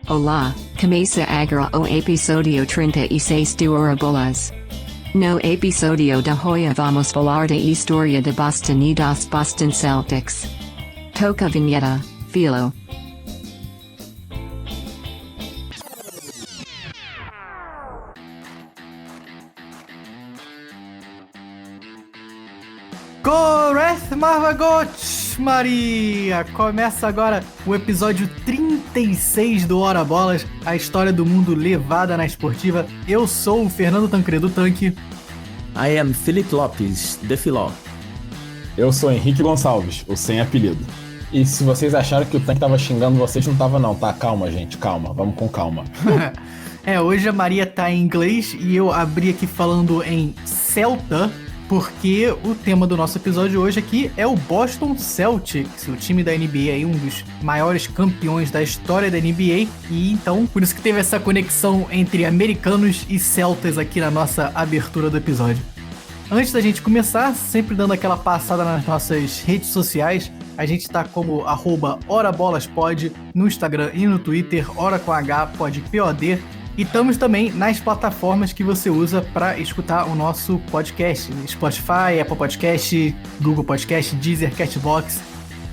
Olá, começa agora o episódio 36 do Orabolas. No episódio de hoje vamos falar da história de Boston e dos Boston Celtics. Toca a vinheta, Philo. Goreth Marvagot, Maria! Começa agora o episódio 36 do Hora Bolas, a história do mundo levada na esportiva. Eu sou o Fernando Tancredo Tanque. I am Felipe Lopes, The Filó. Eu sou Henrique Gonçalves, o sem apelido. E se vocês acharam que o Tanque tava xingando vocês, não tava não, tá? Calma, gente, calma, vamos com calma. Hoje a Maria tá em inglês e eu abri aqui falando em Celta, porque o tema do nosso episódio hoje aqui é o Boston Celtics, o time da NBA aí, um dos maiores campeões da história da NBA, e então por isso que teve essa conexão entre americanos e celtas aqui na nossa abertura do episódio. Antes da gente começar, sempre dando aquela passada nas nossas redes sociais, a gente tá como @horabolaspod no Instagram e no Twitter, hora com H, pod, POD. E estamos também nas plataformas que você usa para escutar o nosso podcast. Spotify, Apple Podcast, Google Podcast, Deezer, Castbox.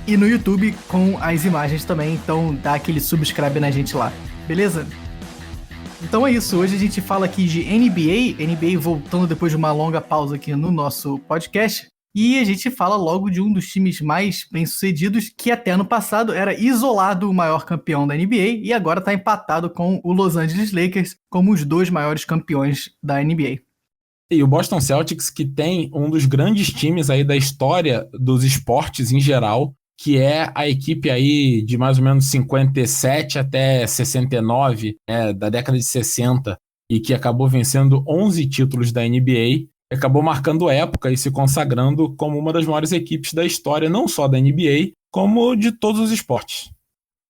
E no YouTube com as imagens também. Então dá aquele subscribe na gente lá. Beleza? Então é isso. Hoje a gente fala aqui de NBA. NBA voltando depois de uma longa pausa aqui no nosso podcast. E a gente fala logo de um dos times mais bem-sucedidos, que até ano passado era isolado o maior campeão da NBA e agora está empatado com o Los Angeles Lakers como os dois maiores campeões da NBA. E o Boston Celtics, que tem um dos grandes times aí da história dos esportes em geral, que é a equipe aí de mais ou menos 57 até 69, da década de 60, e que acabou vencendo 11 títulos da NBA, acabou marcando época e se consagrando como uma das maiores equipes da história, não só da NBA, como de todos os esportes.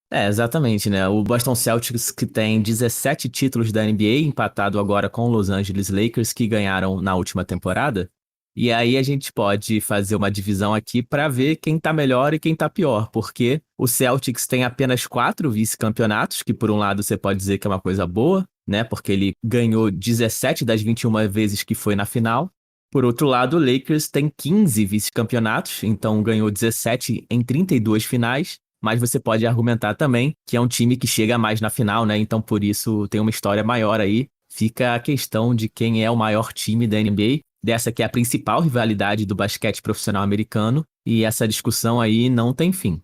Exatamente, né? O Boston Celtics, que tem 17 títulos da NBA, empatado agora com o Los Angeles Lakers, que ganharam na última temporada. E aí a gente pode fazer uma divisão aqui para ver quem tá melhor e quem tá pior, porque o Celtics tem apenas 4 vice-campeonatos, que por um lado você pode dizer que é uma coisa boa, né? Porque ele ganhou 17 das 21 vezes que foi na final. Por outro lado, o Lakers tem 15 vice-campeonatos, então ganhou 17 em 32 finais, mas você pode argumentar também que é um time que chega mais na final, né? Então por isso tem uma história maior aí. Fica a questão de quem é o maior time da NBA, dessa que é a principal rivalidade do basquete profissional americano, e essa discussão aí não tem fim.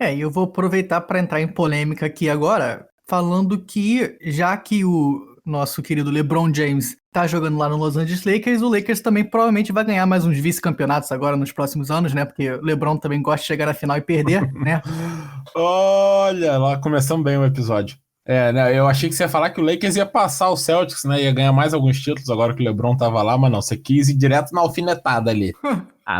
E eu vou aproveitar para entrar em polêmica aqui agora, falando que já que o nosso querido LeBron James tá jogando lá no Los Angeles Lakers, o Lakers também provavelmente vai ganhar mais uns vice-campeonatos agora nos próximos anos, né? Porque o LeBron também gosta de chegar na final e perder, né? Olha, lá começamos bem o episódio. Né, eu achei que você ia falar que o Lakers ia passar o Celtics, né? Ia ganhar mais alguns títulos agora que o LeBron tava lá, mas não, você quis ir direto na alfinetada ali.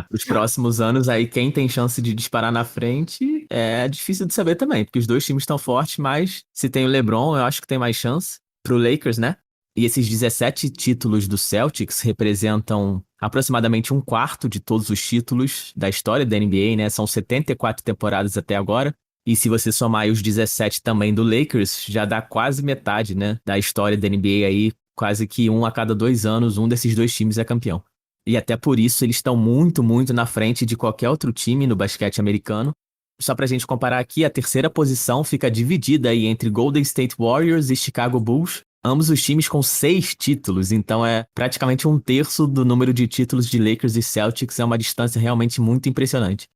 Pros próximos anos aí, quem tem chance de disparar na frente é difícil de saber também, porque os dois times estão fortes, mas se tem o LeBron, eu acho que tem mais chance pro Lakers, né? E esses 17 títulos do Celtics representam aproximadamente um quarto de todos os títulos da história da NBA, né? São 74 temporadas até agora. E se você somar aí os 17 também do Lakers, já dá quase metade, né, da história da NBA aí, quase que um a cada 2 anos, um desses dois times é campeão. E até por isso eles estão muito, muito na frente de qualquer outro time no basquete americano. Só pra gente comparar aqui, a terceira posição fica dividida aí entre Golden State Warriors e Chicago Bulls, ambos os times com 6 títulos, então é praticamente um terço do número de títulos de Lakers e Celtics, é uma distância realmente muito impressionante.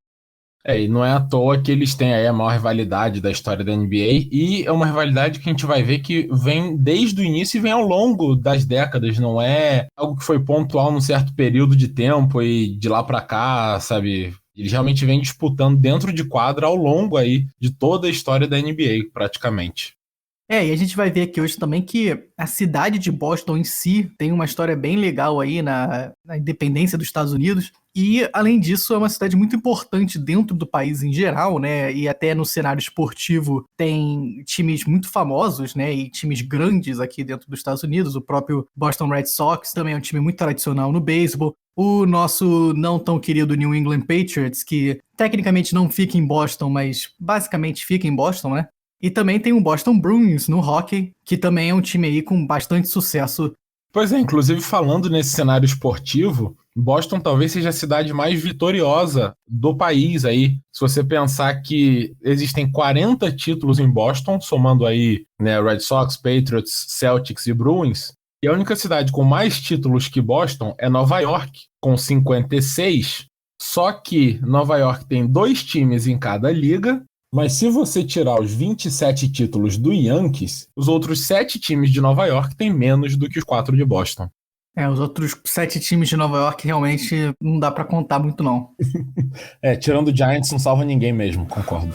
E não é à toa que eles têm aí a maior rivalidade da história da NBA, e é uma rivalidade que a gente vai ver que vem desde o início e vem ao longo das décadas, não é algo que foi pontual num certo período de tempo e de lá pra cá, sabe? Eles realmente vêm disputando dentro de quadra ao longo aí de toda a história da NBA, praticamente. E a gente vai ver aqui hoje também que a cidade de Boston em si tem uma história bem legal aí na independência dos Estados Unidos. E, além disso, é uma cidade muito importante dentro do país em geral, né? E até no cenário esportivo tem times muito famosos, né? E times grandes aqui dentro dos Estados Unidos. O próprio Boston Red Sox também é um time muito tradicional no beisebol. O nosso não tão querido New England Patriots, que tecnicamente não fica em Boston, mas basicamente fica em Boston, né? E também tem o Boston Bruins no hockey, que também é um time aí com bastante sucesso. Pois é, inclusive falando nesse cenário esportivo, Boston talvez seja a cidade mais vitoriosa do país aí. Se você pensar que existem 40 títulos em Boston, somando aí, né, Red Sox, Patriots, Celtics e Bruins, e a única cidade com mais títulos que Boston é Nova York, com 56. Só que Nova York tem 2 times em cada liga, mas se você tirar os 27 títulos do Yankees, os outros 7 times de Nova York têm menos do que os 4 de Boston. Os outros 7 times de Nova York realmente não dá pra contar muito, não. Tirando o Giants, não salva ninguém mesmo, concordo.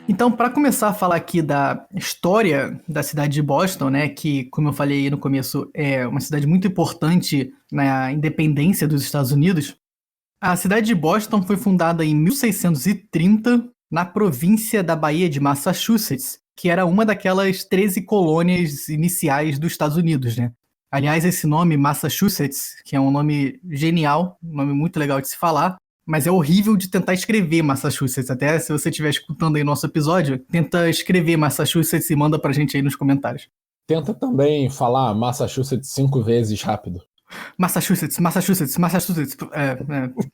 Então, para começar a falar aqui da história da cidade de Boston, né, que, como eu falei aí no começo, é uma cidade muito importante na independência dos Estados Unidos, a cidade de Boston foi fundada em 1630 na província da Baía de Massachusetts, que era uma daquelas 13 colônias iniciais dos Estados Unidos, né? Aliás, esse nome Massachusetts, que é um nome genial, um nome muito legal de se falar, mas é horrível de tentar escrever Massachusetts. Até se você estiver escutando aí nosso episódio, tenta escrever Massachusetts e manda pra gente aí nos comentários. Tenta também falar Massachusetts 5 vezes rápido. Massachusetts.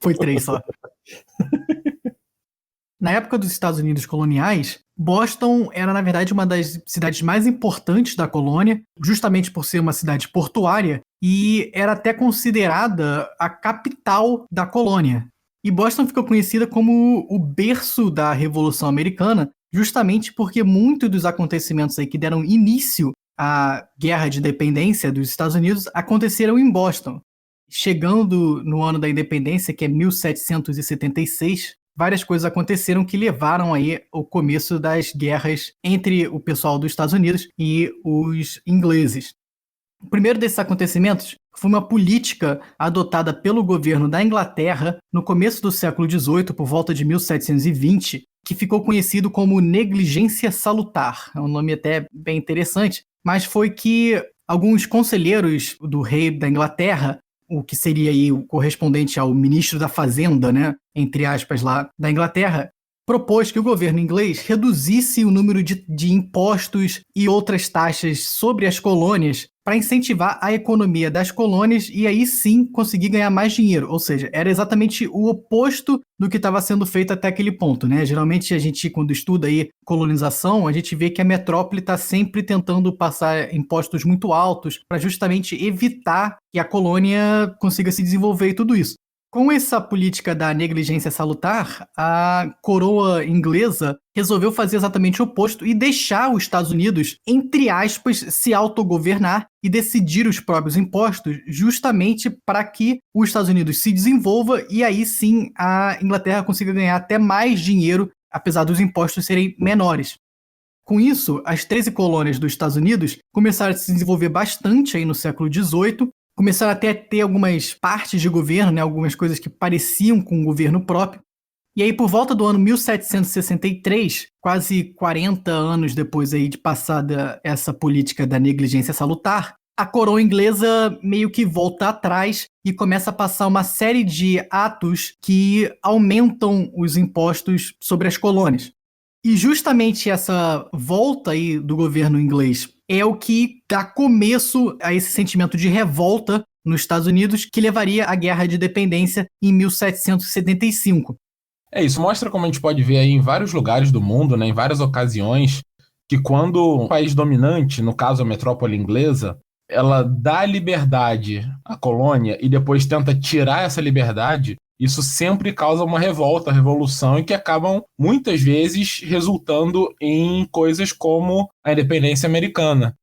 Foi 3 só. Na época dos Estados Unidos coloniais, Boston era, na verdade, uma das cidades mais importantes da colônia, justamente por ser uma cidade portuária, e era até considerada a capital da colônia. E Boston ficou conhecida como o berço da Revolução Americana, justamente porque muitos dos acontecimentos aí que deram início à Guerra de Independência dos Estados Unidos aconteceram em Boston. Chegando no ano da independência, que é 1776, várias coisas aconteceram que levaram aí ao começo das guerras entre o pessoal dos Estados Unidos e os ingleses. O primeiro desses acontecimentos foi uma política adotada pelo governo da Inglaterra no começo do século XVIII, por volta de 1720, que ficou conhecido como negligência salutar. É um nome até bem interessante, mas foi que alguns conselheiros do rei da Inglaterra, o que seria aí o correspondente ao ministro da Fazenda, né, entre aspas, lá da Inglaterra, propôs que o governo inglês reduzisse o número de impostos e outras taxas sobre as colônias para incentivar a economia das colônias e aí sim conseguir ganhar mais dinheiro. Ou seja, era exatamente o oposto do que estava sendo feito até aquele ponto, né? Geralmente a gente, quando estuda aí colonização, a gente vê que a metrópole está sempre tentando passar impostos muito altos para justamente evitar que a colônia consiga se desenvolver e tudo isso. Com essa política da negligência salutar, a coroa inglesa resolveu fazer exatamente o oposto e deixar os Estados Unidos, entre aspas, se autogovernar e decidir os próprios impostos, justamente para que os Estados Unidos se desenvolva e aí sim a Inglaterra consiga ganhar até mais dinheiro, apesar dos impostos serem menores. Com isso, as 13 colônias dos Estados Unidos começaram a se desenvolver bastante aí no século XVIII, começaram até a ter algumas partes de governo, né, algumas coisas que pareciam com um governo próprio. E aí, por volta do ano 1763, quase 40 anos depois aí de passada essa política da negligência salutar, a coroa inglesa meio que volta atrás e começa a passar uma série de atos que aumentam os impostos sobre as colônias. E justamente essa volta aí do governo inglês é o que dá começo a esse sentimento de revolta nos Estados Unidos que levaria à Guerra de Independência em 1775. Isso mostra como a gente pode ver aí em vários lugares do mundo, né, em várias ocasiões, que quando um país dominante, no caso a metrópole inglesa, ela dá liberdade à colônia e depois tenta tirar essa liberdade, isso sempre causa uma revolta, revolução, e que acabam, muitas vezes, resultando em coisas como a independência americana.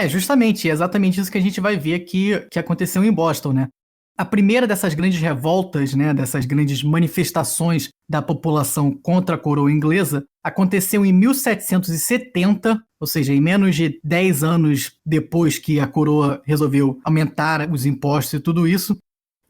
Justamente, é exatamente isso que a gente vai ver aqui que aconteceu em Boston, né? A primeira dessas grandes revoltas, né, dessas grandes manifestações da população contra a coroa inglesa, aconteceu em 1770, ou seja, em menos de 10 anos depois que a coroa resolveu aumentar os impostos e tudo isso.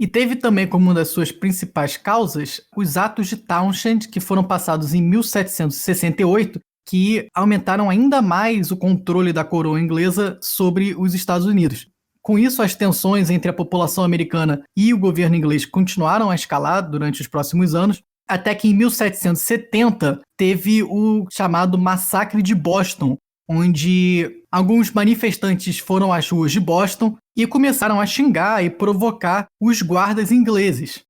E teve também como uma das suas principais causas os atos de Townshend, que foram passados em 1768, que aumentaram ainda mais o controle da coroa inglesa sobre os Estados Unidos. Com isso, as tensões entre a população americana e o governo inglês continuaram a escalar durante os próximos anos, Até que em 1770 teve o chamado Massacre de Boston, onde alguns manifestantes foram às ruas de Boston e começaram a xingar e provocar os guardas ingleses.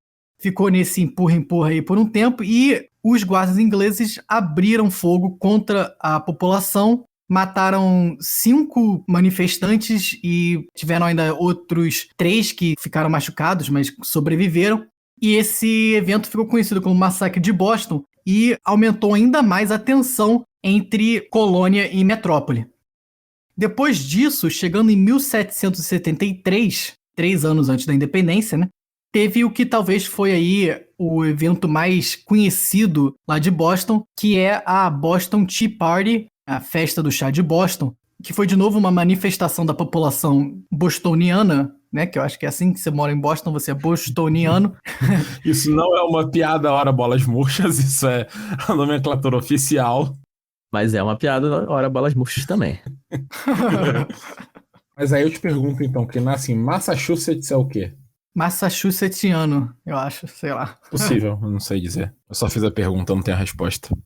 Ficou nesse empurra-empurra aí por um tempo e os guardas ingleses abriram fogo contra a população, mataram 5 manifestantes e tiveram ainda outros 3 que ficaram machucados, mas sobreviveram. E esse evento ficou conhecido como Massacre de Boston e aumentou ainda mais a tensão entre colônia e metrópole. Depois disso, chegando em 1773, 3 anos antes da independência, né, teve o que talvez foi aí o evento mais conhecido lá de Boston, que é a Boston Tea Party, a festa do chá de Boston, que foi de novo uma manifestação da população bostoniana, né, que eu acho que é assim que você mora em Boston, você é bostoniano. Isso não é uma piada hora bolas murchas, isso é a nomenclatura oficial. Mas é uma piada, hora bolas murchas também. Mas aí eu te pergunto então, que nasce em Massachusetts é o quê? Massachusettsiano, eu acho, sei lá. Possível, eu não sei dizer. Eu só fiz a pergunta, não tenho a resposta.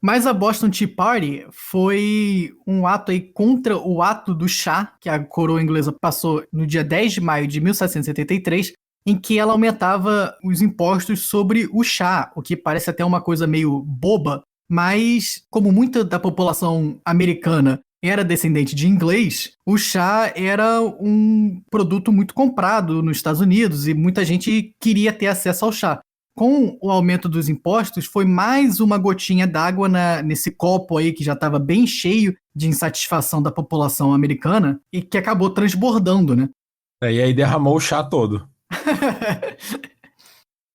Mas a Boston Tea Party foi um ato aí contra o ato do chá, que a coroa inglesa passou no dia 10 de maio de 1773, em que ela aumentava os impostos sobre o chá, o que parece até uma coisa meio boba, mas como muita da população americana era descendente de inglês, o chá era um produto muito comprado nos Estados Unidos e muita gente queria ter acesso ao chá. Com o aumento dos impostos, foi mais uma gotinha d'água nesse copo aí que já estava bem cheio de insatisfação da população americana e que acabou transbordando, né? E aí derramou o chá todo.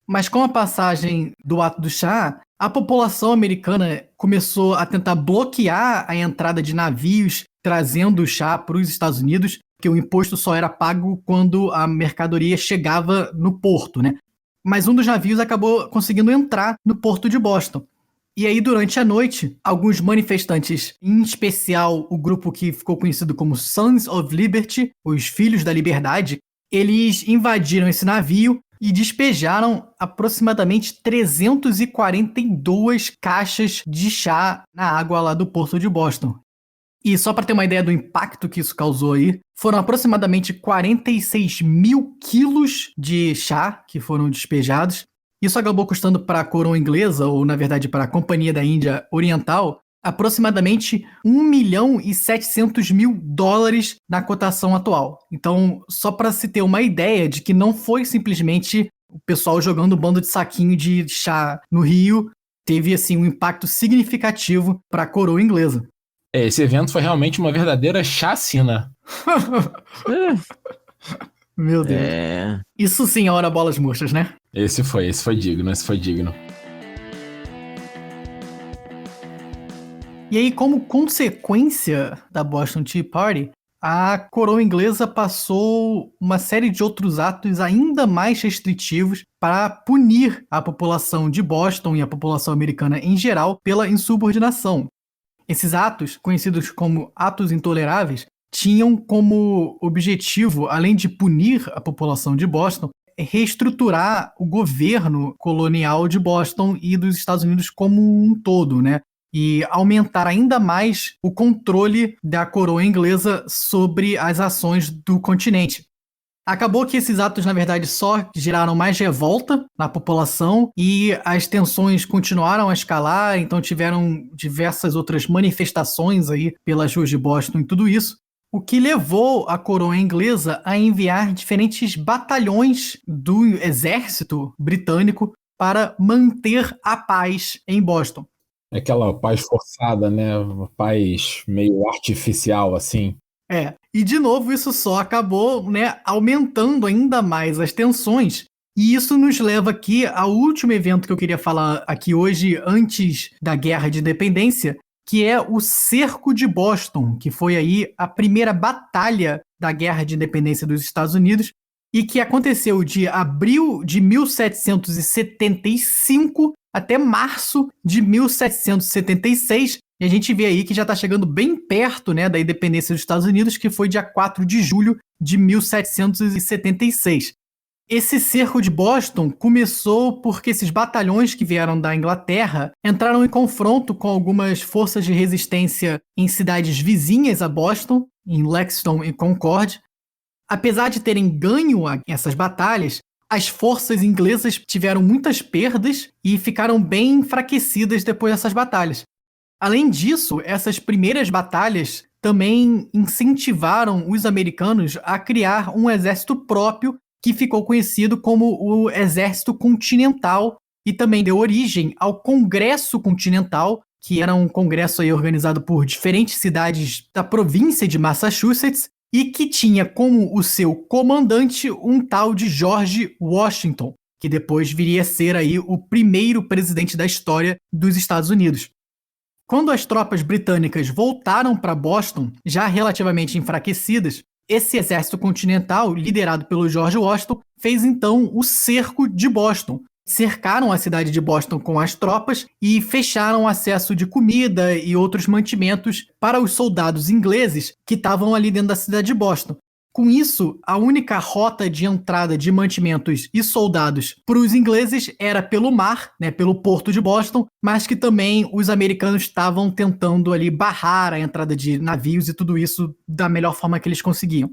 Mas com a passagem do ato do chá, a população americana começou a tentar bloquear a entrada de navios trazendo o chá para os Estados Unidos, porque o imposto só era pago quando a mercadoria chegava no porto, né? Mas um dos navios acabou conseguindo entrar no porto de Boston. E aí, durante a noite, alguns manifestantes, em especial o grupo que ficou conhecido como Sons of Liberty, os Filhos da Liberdade, eles invadiram esse navio e despejaram aproximadamente 342 caixas de chá na água lá do porto de Boston. E só para ter uma ideia do impacto que isso causou aí, foram aproximadamente 46 mil quilos de chá que foram despejados. Isso acabou custando para a coroa inglesa, ou na verdade para a Companhia da Índia Oriental, aproximadamente 1.700.000 dólares na cotação atual. Então, só para se ter uma ideia de que não foi simplesmente o pessoal jogando um bando de saquinho de chá no rio, teve assim um impacto significativo para a coroa inglesa. Esse evento foi realmente uma verdadeira chacina. Meu Deus. Isso sim é hora bolas murchas, né? Esse foi digno. E aí, como consequência da Boston Tea Party, a coroa inglesa passou uma série de outros atos ainda mais restritivos para punir a população de Boston e a população americana em geral pela insubordinação. Esses atos, conhecidos como atos intoleráveis, tinham como objetivo, além de punir a população de Boston, reestruturar o governo colonial de Boston e dos Estados Unidos como um todo, né? E aumentar ainda mais o controle da coroa inglesa sobre as ações do continente. Acabou que esses atos, na verdade, só geraram mais revolta na população e as tensões continuaram a escalar, então tiveram diversas outras manifestações aí pelas ruas de Boston e tudo isso, o que levou a coroa inglesa a enviar diferentes batalhões do exército britânico para manter a paz em Boston. Aquela paz forçada, né? Uma paz meio artificial, assim. E de novo isso só acabou, né, aumentando ainda mais as tensões, e isso nos leva aqui ao último evento que eu queria falar aqui hoje, antes da Guerra de Independência, que é o Cerco de Boston, que foi aí a primeira batalha da Guerra de Independência dos Estados Unidos, e que aconteceu de abril de 1775 até março de 1776, e a gente vê aí que já está chegando bem perto, né, da independência dos Estados Unidos, que foi dia 4 de julho de 1776. Esse cerco de Boston começou porque esses batalhões que vieram da Inglaterra entraram em confronto com algumas forças de resistência em cidades vizinhas a Boston, em Lexington e Concord. Apesar de terem ganho essas batalhas, as forças inglesas tiveram muitas perdas e ficaram bem enfraquecidas depois dessas batalhas. Além disso, essas primeiras batalhas também incentivaram os americanos a criar um exército próprio que ficou conhecido como o Exército Continental e também deu origem ao Congresso Continental, que era um congresso aí organizado por diferentes cidades da província de Massachusetts e que tinha como o seu comandante um tal de George Washington, que depois viria a ser aí o primeiro presidente da história dos Estados Unidos. Quando as tropas britânicas voltaram para Boston, já relativamente enfraquecidas, esse exército continental, liderado pelo George Washington, fez então o cerco de Boston. Cercaram a cidade de Boston com as tropas e fecharam o acesso de comida e outros mantimentos para os soldados ingleses que estavam ali dentro da cidade de Boston. Com isso, a única rota de entrada de mantimentos e soldados para os ingleses era pelo mar, né, pelo porto de Boston, mas que também os americanos estavam tentando ali barrar a entrada de navios e tudo isso da melhor forma que eles conseguiam.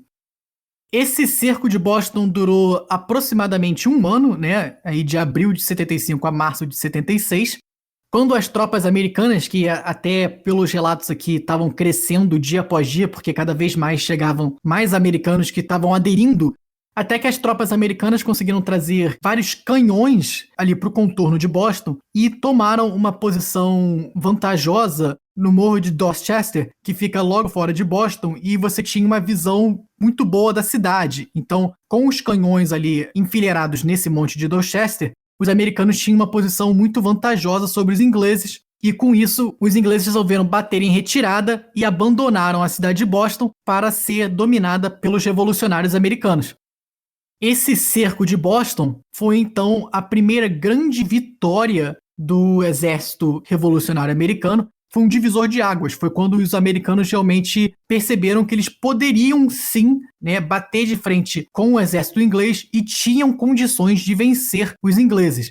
Esse cerco de Boston durou aproximadamente um ano, né, aí de abril de 75 a março de 76, quando as tropas americanas, que até pelos relatos aqui estavam crescendo dia após dia, porque cada vez mais chegavam mais americanos que estavam aderindo, até que as tropas americanas conseguiram trazer vários canhões ali para o contorno de Boston e tomaram uma posição vantajosa no morro de Dorchester, que fica logo fora de Boston, e você tinha uma visão muito boa da cidade. Então, com os canhões ali enfileirados nesse monte de Dorchester, os americanos tinham uma posição muito vantajosa sobre os ingleses, e com isso, os ingleses resolveram bater em retirada e abandonaram a cidade de Boston para ser dominada pelos revolucionários americanos. Esse cerco de Boston foi, então, a primeira grande vitória do exército revolucionário americano. Foi um divisor de águas, foi quando os americanos realmente perceberam que eles poderiam sim, né, bater de frente com o exército inglês e tinham condições de vencer os ingleses.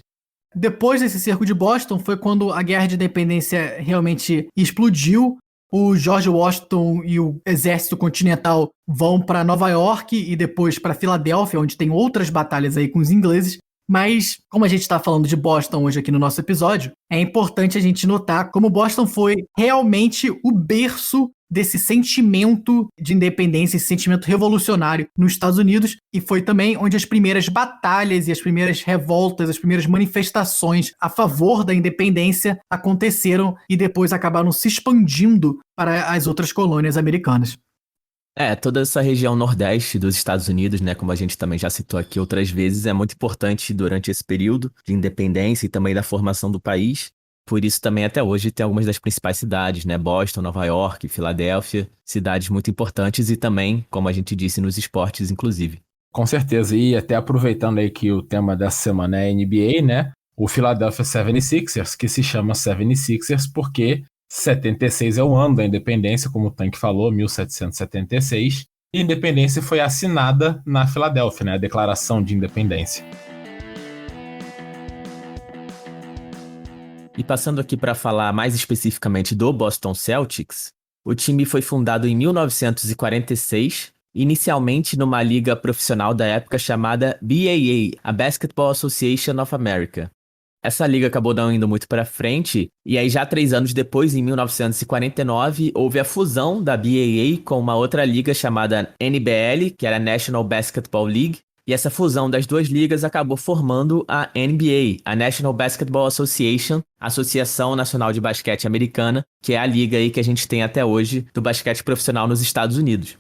Depois desse cerco de Boston foi quando a Guerra de Independência realmente explodiu. O George Washington e o exército continental vão para Nova York e depois para Filadélfia, onde tem outras batalhas aí com os ingleses. Mas, como a gente está falando de Boston hoje aqui no nosso episódio, é importante a gente notar como Boston foi realmente o berço desse sentimento de independência, esse sentimento revolucionário nos Estados Unidos, e foi também onde as primeiras batalhas e as primeiras revoltas, as primeiras manifestações a favor da independência aconteceram e depois acabaram se expandindo para as outras colônias americanas. Toda essa região nordeste dos Estados Unidos, né, como a gente também já citou aqui outras vezes, é muito importante durante esse período de independência e também da formação do país. Por isso também até hoje tem algumas das principais cidades, né, Boston, Nova York, Filadélfia, cidades muito importantes e também, como a gente disse, nos esportes inclusive. Com certeza, e até aproveitando aí que o tema dessa semana é NBA, né, o Philadelphia 76ers, que se chama 76ers porque 76 é o ano da independência, como o Tank falou, 1776. E a independência foi assinada na Filadélfia, né? A Declaração de Independência. E passando aqui para falar mais especificamente do Boston Celtics, o time foi fundado em 1946, inicialmente numa liga profissional da época chamada BAA, a Basketball Association of America. Essa liga acabou não indo muito para frente, e aí já 3 anos depois, em 1949, houve a fusão da BAA com uma outra liga chamada NBL, que era a National Basketball League, e essa fusão das duas ligas acabou formando a NBA, a National Basketball Association, Associação Nacional de Basquete Americana, que é a liga aí que a gente tem até hoje do basquete profissional nos Estados Unidos.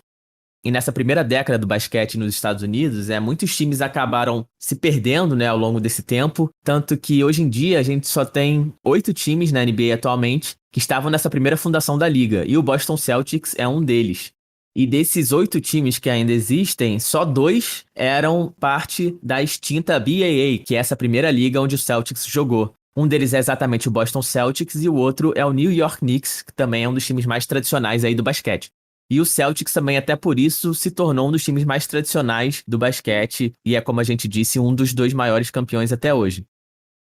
E nessa primeira década do basquete nos Estados Unidos, muitos times acabaram se perdendo, né, ao longo desse tempo, tanto que hoje em dia a gente só tem 8 times na NBA atualmente que estavam nessa primeira fundação da liga, e o Boston Celtics é um deles. E desses 8 times que ainda existem, só 2 eram parte da extinta BAA, que é essa primeira liga onde o Celtics jogou. Um deles é exatamente o Boston Celtics e o outro é o New York Knicks, que também é um dos times mais tradicionais aí do basquete. E o Celtics também, até por isso, se tornou um dos times mais tradicionais do basquete e é, como a gente disse, um dos 2 maiores campeões até hoje.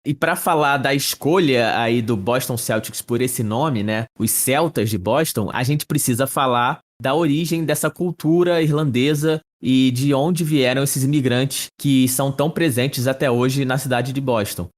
E para falar da escolha aí do Boston Celtics por esse nome, né, os Celtas de Boston, a gente precisa falar da origem dessa cultura irlandesa e de onde vieram esses imigrantes que são tão presentes até hoje na cidade de Boston.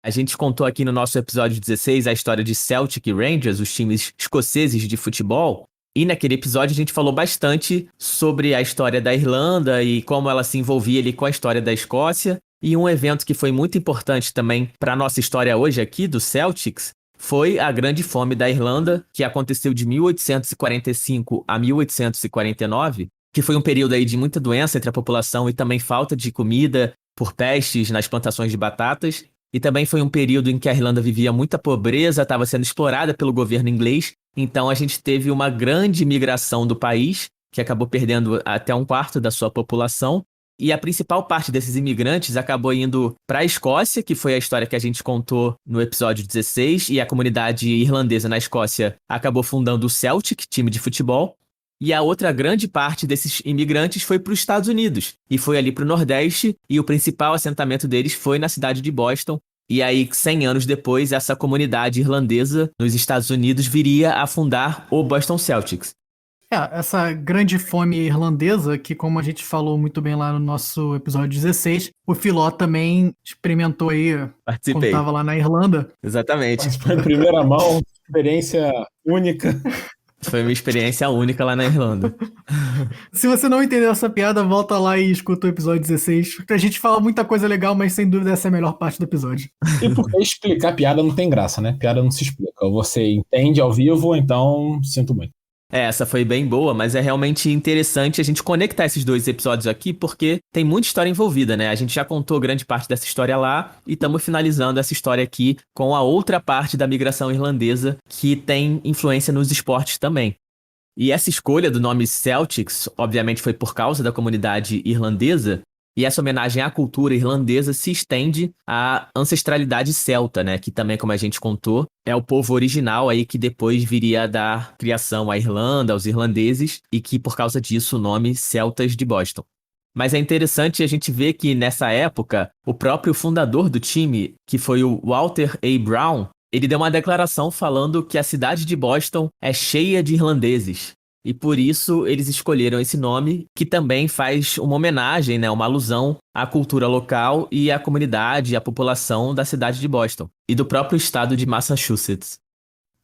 A gente contou aqui no nosso episódio 16 a história de Celtic e Rangers, os times escoceses de futebol, e naquele episódio a gente falou bastante sobre a história da Irlanda e como ela se envolvia ali com a história da Escócia. E um evento que foi muito importante também para a nossa história hoje aqui do Celtics foi a Grande Fome da Irlanda, que aconteceu de 1845 a 1849, que foi um período aí de muita doença entre a população e também falta de comida por pestes nas plantações de batatas. E também foi um período em que a Irlanda vivia muita pobreza, estava sendo explorada pelo governo inglês. Então a gente teve uma grande migração do país, que acabou perdendo até 1/4 da sua população. E a principal parte desses imigrantes acabou indo para a Escócia, que foi a história que a gente contou no episódio 16, e a comunidade irlandesa na Escócia acabou fundando o Celtic, time de futebol. E a outra grande parte desses imigrantes foi para os Estados Unidos, e foi ali para o Nordeste, e o principal assentamento deles foi na cidade de Boston. E aí, 100 anos depois, essa comunidade irlandesa nos Estados Unidos viria a fundar o Boston Celtics. Essa grande fome irlandesa, que como a gente falou muito bem lá no nosso episódio 16, o Filó também experimentou aí Participei. quando estava lá na Irlanda. Exatamente. Mas foi em primeira mão, experiência única. Foi uma experiência única lá na Irlanda. Se você não entendeu essa piada, volta lá e escuta o episódio 16. A gente fala muita coisa legal, mas sem dúvida essa é a melhor parte do episódio. E porque explicar piada não tem graça, né? Piada não se explica. Ou você entende ao vivo, então sinto muito. Essa foi bem boa, mas é realmente interessante a gente conectar esses 2 episódios aqui, porque tem muita história envolvida, né? A gente já contou grande parte dessa história lá, e estamos finalizando essa história aqui com a outra parte da migração irlandesa, que tem influência nos esportes também. E essa escolha do nome Celtics, obviamente, foi por causa da comunidade irlandesa, e essa homenagem à cultura irlandesa se estende à ancestralidade celta, né? Que também, como a gente contou, é o povo original aí que depois viria a dar criação à Irlanda, aos irlandeses, e que por causa disso o nome Celtas de Boston. Mas é interessante a gente ver que nessa época, o próprio fundador do time, que foi o Walter A. Brown, ele deu uma declaração falando que a cidade de Boston é cheia de irlandeses. E por isso eles escolheram esse nome, que também faz uma homenagem, né, uma alusão à cultura local e à comunidade, à população da cidade de Boston e do próprio estado de Massachusetts.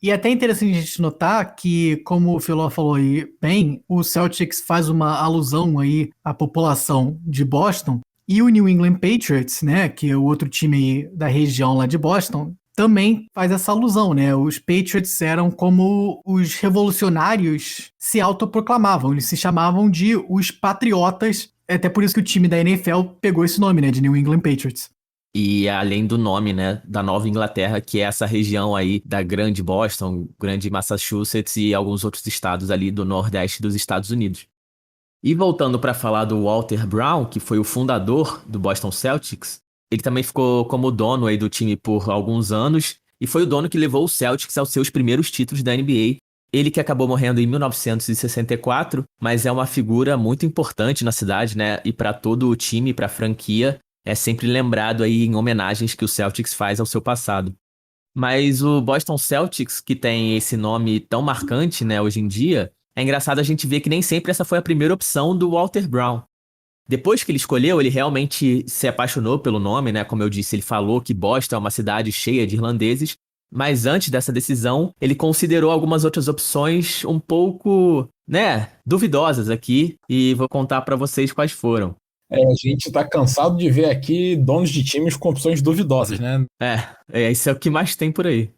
E é até interessante a gente notar que, como o Filó falou aí bem, o Celtics faz uma alusão aí à população de Boston, e o New England Patriots, né, que é o outro time aí da região lá de Boston, também faz essa alusão, né? Os Patriots eram como os revolucionários se autoproclamavam, eles se chamavam de os patriotas, é até por isso que o time da NFL pegou esse nome, né, de New England Patriots. E além do nome, né, da Nova Inglaterra, que é essa região aí da Grande Boston, Grande Massachusetts e alguns outros estados ali do Nordeste dos Estados Unidos. E voltando para falar do Walter Brown, que foi o fundador do Boston Celtics, ele também ficou como dono aí do time por alguns anos e foi o dono que levou o Celtics aos seus primeiros títulos da NBA. Ele que acabou morrendo em 1964, mas é uma figura muito importante na cidade, né? E para todo o time, para a franquia, é sempre lembrado aí em homenagens que o Celtics faz ao seu passado. Mas o Boston Celtics, que tem esse nome tão marcante, né, hoje em dia, é engraçado a gente ver que nem sempre essa foi a primeira opção do Walter Brown. Depois que ele escolheu, ele realmente se apaixonou pelo nome, né? Como eu disse, ele falou que Boston é uma cidade cheia de irlandeses, mas antes dessa decisão, ele considerou algumas outras opções um pouco, né, duvidosas aqui, e vou contar para vocês quais foram. A gente tá cansado de ver aqui donos de times com opções duvidosas, né? Isso é o que mais tem por aí.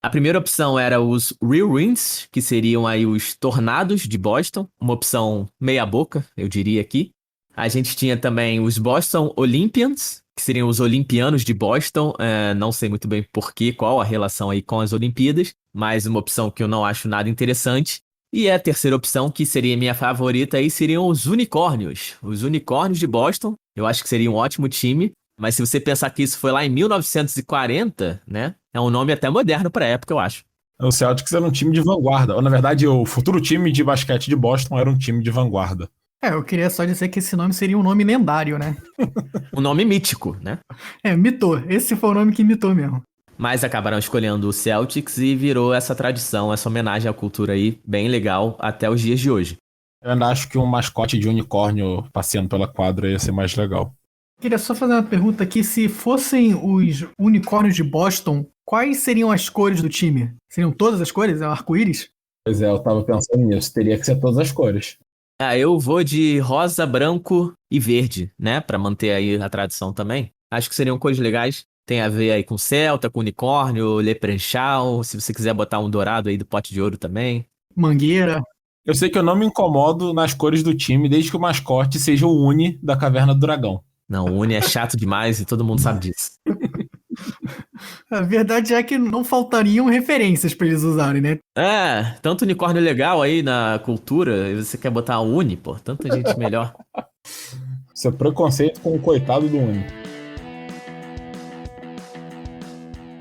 A primeira opção era os Real Winds, que seriam aí os Tornados de Boston, uma opção meia boca, eu diria aqui. A gente tinha também os Boston Olympians, que seriam os Olimpianos de Boston. Não sei muito bem qual a relação aí com as Olimpíadas, mas uma opção que eu não acho nada interessante. E a terceira opção, que seria minha favorita aí, seriam os Unicórnios. Os Unicórnios de Boston, eu acho que seria um ótimo time, mas se você pensar que isso foi lá em 1940, né, é um nome até moderno para a época, eu acho. O Celtics era um time de vanguarda. Ou, na verdade, o futuro time de basquete de Boston era um time de vanguarda. Eu queria só dizer que esse nome seria um nome lendário, né? Um nome mítico, né? Mitou. Esse foi o nome que mitou mesmo. Mas acabaram escolhendo o Celtics e virou essa tradição, essa homenagem à cultura aí, bem legal, até os dias de hoje. Eu ainda acho que um mascote de unicórnio passeando pela quadra ia ser mais legal. Queria só fazer uma pergunta aqui. Se fossem os unicórnios de Boston, quais seriam as cores do time? Seriam todas as cores? É um arco-íris? Pois é, eu tava pensando nisso. Teria que ser todas as cores. Eu vou de rosa, branco e verde, né? Pra manter aí a tradição também. Acho que seriam cores legais. Tem a ver aí com Celta, com unicórnio, Leprechaun. Se você quiser botar um dourado aí do pote de ouro também. Mangueira. Eu sei que eu não me incomodo nas cores do time, desde que o mascote seja o Uni da Caverna do Dragão. Não, o Uni é chato demais e todo mundo sabe disso. A verdade é que não faltariam referências pra eles usarem, né? Tanto unicórnio legal aí na cultura, e você quer botar a Uni, pô, tanta gente melhor. Isso é preconceito com o coitado do Uni.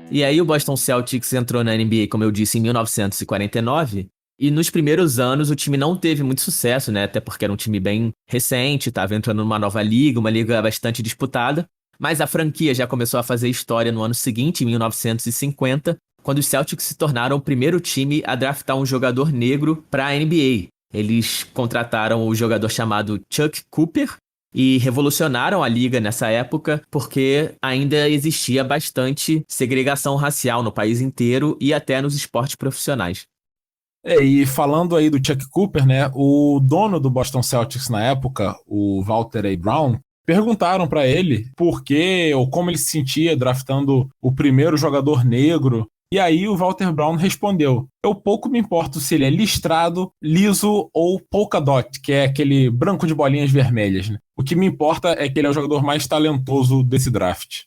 E aí o Boston Celtics entrou na NBA, como eu disse, em 1949, e nos primeiros anos o time não teve muito sucesso, né? Até porque era um time bem recente, estava entrando numa nova liga, uma liga bastante disputada. Mas a franquia já começou a fazer história no ano seguinte, em 1950, quando os Celtics se tornaram o primeiro time a draftar um jogador negro para a NBA. Eles contrataram o jogador chamado Chuck Cooper e revolucionaram a liga nessa época porque ainda existia bastante segregação racial no país inteiro e até nos esportes profissionais. E falando aí do Chuck Cooper, né, o dono do Boston Celtics na época, o Walter A. Brown, perguntaram para ele por que ou como ele se sentia draftando o primeiro jogador negro. E aí o Walter Brown respondeu: eu pouco me importo se ele é listrado, liso ou polka dot, que é aquele branco de bolinhas vermelhas, né? O que me importa é que ele é o jogador mais talentoso desse draft.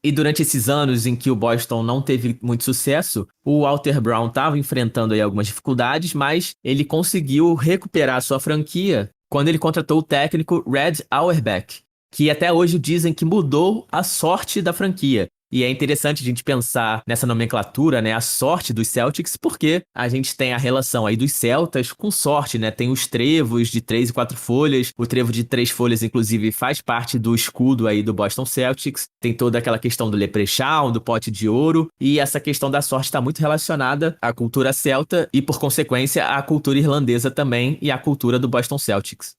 E durante esses anos em que o Boston não teve muito sucesso, o Walter Brown estava enfrentando aí algumas dificuldades, mas ele conseguiu recuperar sua franquia quando ele contratou o técnico Red Auerbach, que até hoje dizem que mudou a sorte da franquia. E é interessante a gente pensar nessa nomenclatura, né, a sorte dos Celtics, porque a gente tem a relação aí dos Celtas com sorte, né? Tem os trevos de 3 e 4 folhas, o trevo de 3 folhas, inclusive, faz parte do escudo aí do Boston Celtics, tem toda aquela questão do Leprechaun, do pote de ouro, e essa questão da sorte está muito relacionada à cultura celta e, por consequência, à cultura irlandesa também e à cultura do Boston Celtics.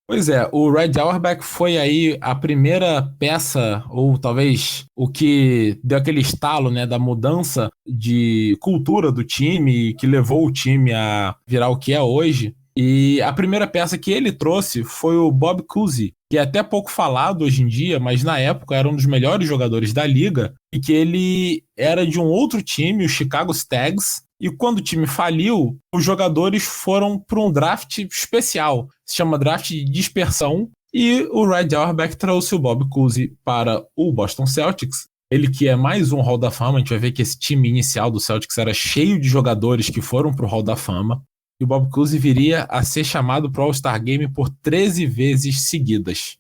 Pois é, o Red Auerbach foi aí a primeira peça, ou talvez o que deu aquele estalo, né, da mudança de cultura do time, que levou o time a virar o que é hoje. E a primeira peça que ele trouxe foi o Bob Cousy, que é até pouco falado hoje em dia, mas na época era um dos melhores jogadores da liga, e que ele era de um outro time, o Chicago Stags. E quando o time faliu, os jogadores foram para um draft especial, se chama draft de dispersão, e o Red Auerbach trouxe o Bob Cousy para o Boston Celtics. Ele que é mais um Hall da Fama, a gente vai ver que esse time inicial do Celtics era cheio de jogadores que foram para o Hall da Fama, e o Bob Cousy viria a ser chamado para o All-Star Game por 13 vezes seguidas.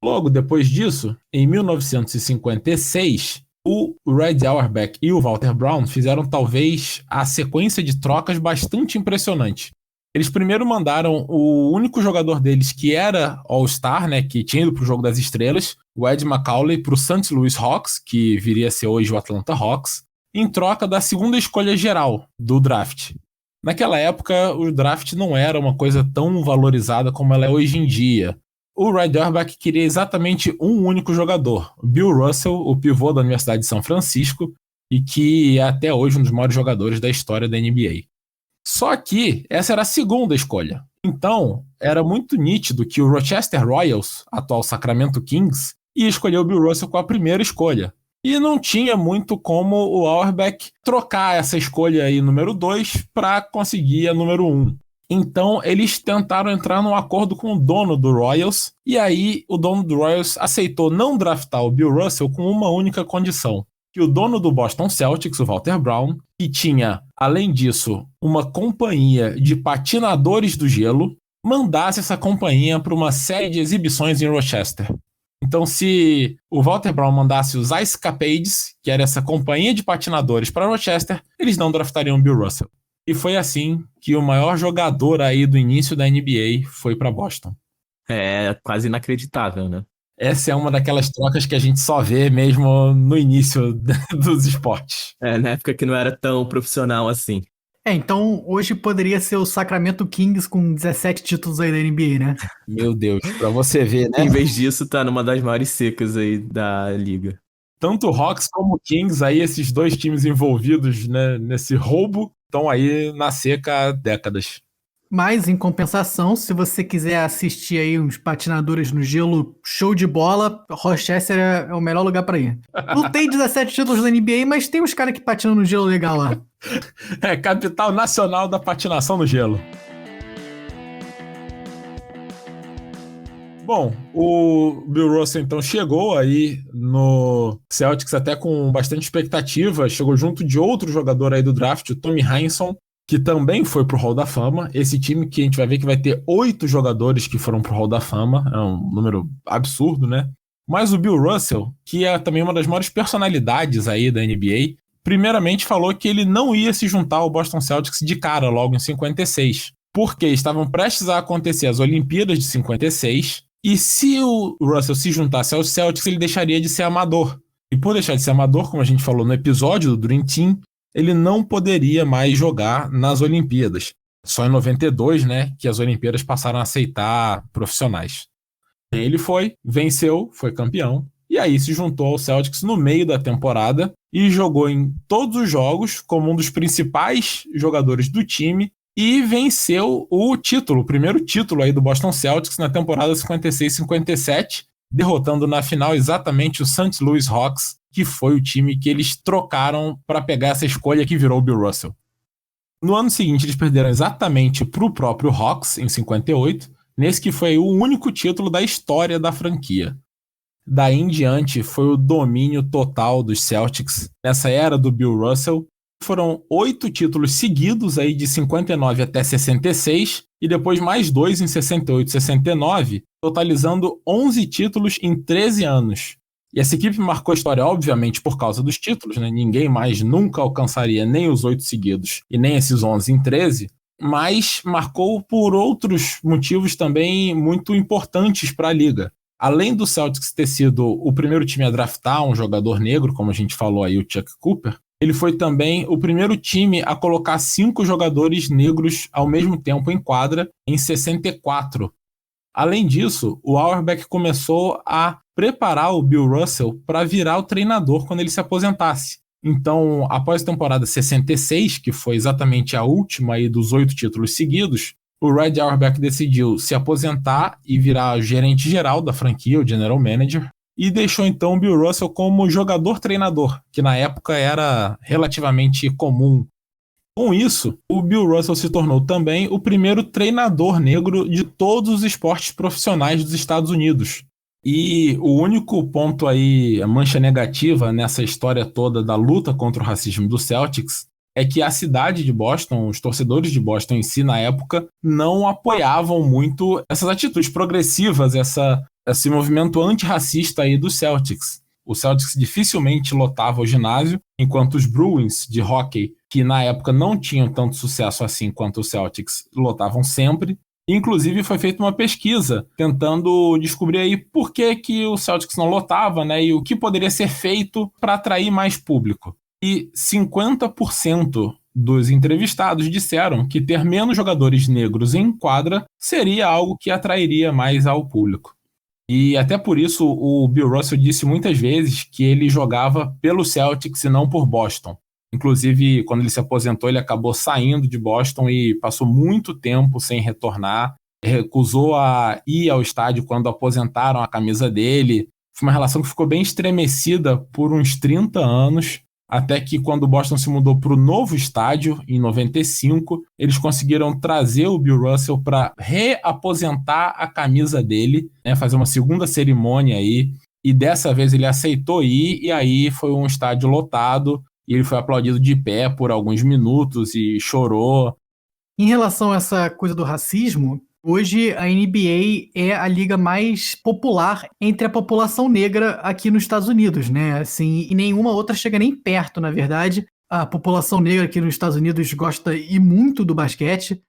Logo depois disso, em 1956... o Red Auerbach e o Walter Brown fizeram talvez a sequência de trocas bastante impressionante. Eles primeiro mandaram o único jogador deles que era All-Star, né, que tinha ido para o Jogo das Estrelas, o Ed Macauley, para o St. Louis Hawks, que viria a ser hoje o Atlanta Hawks, em troca da segunda escolha geral do draft. Naquela época, o draft não era uma coisa tão valorizada como ela é hoje em dia. O Red Auerbach queria exatamente um único jogador, Bill Russell, o pivô da Universidade de São Francisco, e que é até hoje um dos maiores jogadores da história da NBA. Só que essa era a segunda escolha. Então, era muito nítido que o Rochester Royals, atual Sacramento Kings, ia escolher o Bill Russell com a primeira escolha. E não tinha muito como o Auerbach trocar essa escolha aí, número 2, para conseguir a número 1. Então, eles tentaram entrar num acordo com o dono do Royals, e aí o dono do Royals aceitou não draftar o Bill Russell com uma única condição: que o dono do Boston Celtics, o Walter Brown, que tinha, além disso, uma companhia de patinadores do gelo, mandasse essa companhia para uma série de exibições em Rochester. Então, se o Walter Brown mandasse os Ice Capades, que era essa companhia de patinadores, para Rochester, eles não draftariam o Bill Russell. E foi assim que o maior jogador aí do início da NBA foi para Boston. É quase inacreditável, né? Essa é uma daquelas trocas que a gente só vê mesmo no início dos esportes. Na época que não era tão profissional assim. Então hoje poderia ser o Sacramento Kings com 17 títulos aí da NBA, né? Meu Deus, pra você ver, né? Em vez disso, tá numa das maiores secas aí da liga. Tanto o Hawks como o Kings, aí esses dois times envolvidos, né, nesse roubo, estão aí na seca há décadas. Mas, em compensação, se você quiser assistir aí uns patinadores no gelo, show de bola, Rochester é o melhor lugar pra ir. Não tem 17 títulos da NBA, mas tem uns caras que patinam no gelo legal lá. É capital nacional da patinação no gelo. Bom, o Bill Russell então chegou aí no Celtics até com bastante expectativa, chegou junto de outro jogador aí do draft, o Tommy Heinsohn, que também foi pro Hall da Fama. Esse time que a gente vai ver que vai ter 8 jogadores que foram pro Hall da Fama, é um número absurdo, né? Mas o Bill Russell, que é também uma das maiores personalidades aí da NBA, primeiramente falou que ele não ia se juntar ao Boston Celtics de cara logo em 56, porque estavam prestes a acontecer as Olimpíadas de 56, e se o Russell se juntasse aos Celtics, ele deixaria de ser amador. E por deixar de ser amador, como a gente falou no episódio do Dream Team, ele não poderia mais jogar nas Olimpíadas. Só em 92, né, que as Olimpíadas passaram a aceitar profissionais. Ele foi, venceu, foi campeão, e aí se juntou ao Celtics no meio da temporada e jogou em todos os jogos como um dos principais jogadores do time e venceu o título, o primeiro título aí do Boston Celtics na temporada 56-57, derrotando na final exatamente o St. Louis Hawks, que foi o time que eles trocaram para pegar essa escolha que virou o Bill Russell. No ano seguinte, eles perderam exatamente para o próprio Hawks, em 58, nesse que foi o único título da história da franquia. Daí em diante, foi o domínio total dos Celtics nessa era do Bill Russell. Foram 8 títulos seguidos aí de 59 até 66, e depois mais 2 em 68 e 69, totalizando 11 títulos em 13 anos. E essa equipe marcou a história, obviamente, por causa dos títulos, né? Ninguém mais nunca alcançaria nem os 8 seguidos e nem esses 11 em 13, mas marcou por outros motivos também muito importantes para a liga. Além do Celtics ter sido o primeiro time a draftar um jogador negro, como a gente falou aí, o Chuck Cooper, ele foi também o primeiro time a colocar 5 jogadores negros ao mesmo tempo em quadra, em 64. Além disso, o Auerbach começou a preparar o Bill Russell para virar o treinador quando ele se aposentasse. Então, após a temporada 66, que foi exatamente a última aí dos 8 títulos seguidos, o Red Auerbach decidiu se aposentar e virar gerente geral da franquia, o general manager, e deixou então o Bill Russell como jogador-treinador, que na época era relativamente comum. Com isso, o Bill Russell se tornou também o primeiro treinador negro de todos os esportes profissionais dos Estados Unidos. E o único ponto aí, a mancha negativa nessa história toda da luta contra o racismo do Celtics, é que a cidade de Boston, os torcedores de Boston em si, na época, não apoiavam muito essas atitudes progressivas, esse movimento antirracista aí do Celtics. O Celtics dificilmente lotava o ginásio, enquanto os Bruins de hockey, que na época não tinham tanto sucesso assim quanto os Celtics, lotavam sempre. Inclusive foi feita uma pesquisa tentando descobrir aí por que o Celtics não lotava, né, e o que poderia ser feito para atrair mais público. E 50% dos entrevistados disseram que ter menos jogadores negros em quadra seria algo que atrairia mais ao público. E até por isso o Bill Russell disse muitas vezes que ele jogava pelo Celtics e não por Boston. Inclusive, quando ele se aposentou, ele acabou saindo de Boston e passou muito tempo sem retornar. Recusou a ir ao estádio quando aposentaram a camisa dele. Foi uma relação que ficou bem estremecida por uns 30 anos, até que quando o Boston se mudou para o novo estádio, em 95, eles conseguiram trazer o Bill Russell para reaposentar a camisa dele, né, fazer uma segunda cerimônia aí, e dessa vez ele aceitou ir, e aí foi um estádio lotado, e ele foi aplaudido de pé por alguns minutos e chorou. Em relação a essa coisa do racismo, Hoje a NBA é a liga mais popular entre a população negra aqui nos Estados Unidos, né? Assim, e nenhuma outra chega nem perto, na verdade. A população negra aqui nos Estados Unidos gosta e muito do basquete.